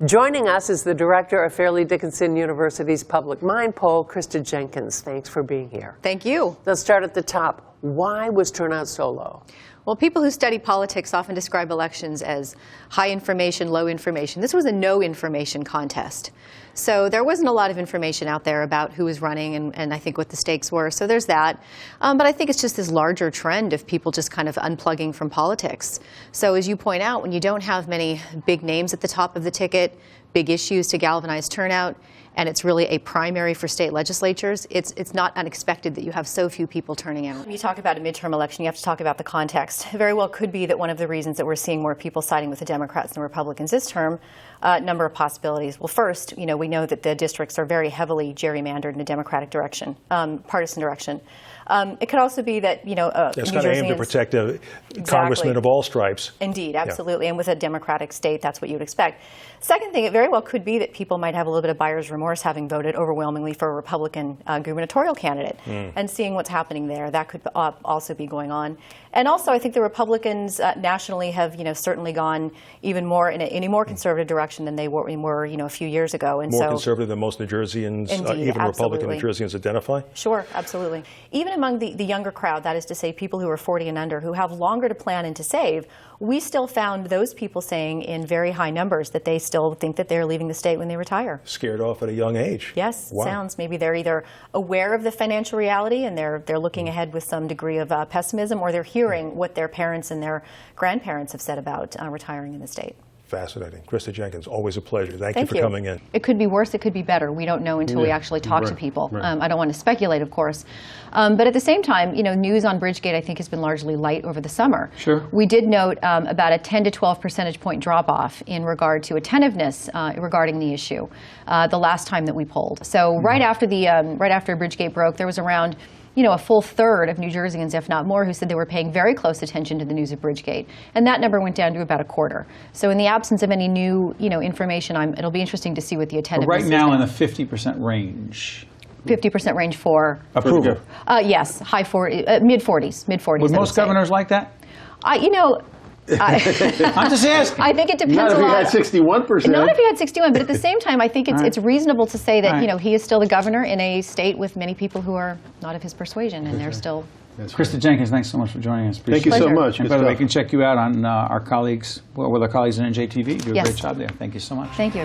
Joining us is the director of Fairleigh Dickinson University's PublicMind poll, Krista Jenkins. Thanks for being here. Thank you. Let's start at the top. Why was turnout so low? Well, people who study politics often describe elections as high information, low information. This was a no information contest. So there wasn't a lot of information out there about who was running and I think what the stakes were. So there's that. But I think it's just this larger trend of people just kind of unplugging from politics. So as you point out, when you don't have many big names at the top of the ticket, big issues to galvanize turnout, and it's really a primary for state legislatures, it's not unexpected that you have so few people turning out. When you talk about a midterm election, you have to talk about the context. It very well could be that one of the reasons that we're seeing more people siding with the Democrats than Republicans this term, number of possibilities. Well, first, we know that the districts are very heavily gerrymandered in a Democratic direction, partisan direction. It could also be that, it's kind of aimed to protect a congressman of all stripes. Indeed, absolutely. Yeah. And with a Democratic state, that's what you would expect. Second thing, it very well could be that people might have a little bit of buyer's remorse having voted overwhelmingly for a Republican gubernatorial candidate and seeing what's happening there. That could also be going on. And also, I think the Republicans nationally have, certainly gone even more in a more conservative direction than they were, a few years ago. And more conservative than most New Jerseyans, indeed, even absolutely. Republican New Jerseyans identify? Sure, absolutely. Even among the younger crowd, that is to say people who are 40 and under, who have longer to plan and to save, we still found those people saying in very high numbers that they still think that they're leaving the state when they retire. Scared off at a young age. Yes, wow. Sounds. Maybe they're either aware of the financial reality and they're looking ahead with some degree of pessimism, or they're hearing what their parents and their grandparents have said about retiring in the state. Fascinating. Krista Jenkins, always a pleasure. Thank you for coming in. It could be worse, it could be better. We don't know until we actually talk to people. Right. I don't want to speculate, of course. But at the same time, news on Bridgegate, I think, has been largely light over the summer. Sure. We did note about a 10 to 12 percentage point drop-off in regard to attentiveness regarding the issue the last time that we polled. So right after Bridgegate broke, there was around a full third of New Jerseyans, if not more, who said they were paying very close attention to the news of Bridgegate. And that number went down to about a quarter. So in the absence of any new, information, it'll be interesting to see what the attentiveness is. Right now in the 50% range. 50% range for? Approval. Yes, high 40, mid-40s. Would most governors like that? I'm just asking. I think it depends a lot. Not if he had 61%. Not if he had 61, but at the same time, I think it's reasonable to say that he is still the governor in a state with many people who are not of his persuasion, and they're still. Krista Jenkins, thanks so much for joining us. Thank you so much. And by the way, you can check you out on our colleagues, with our colleagues in NJTV. You do a great job there. Thank you so much. Thank you.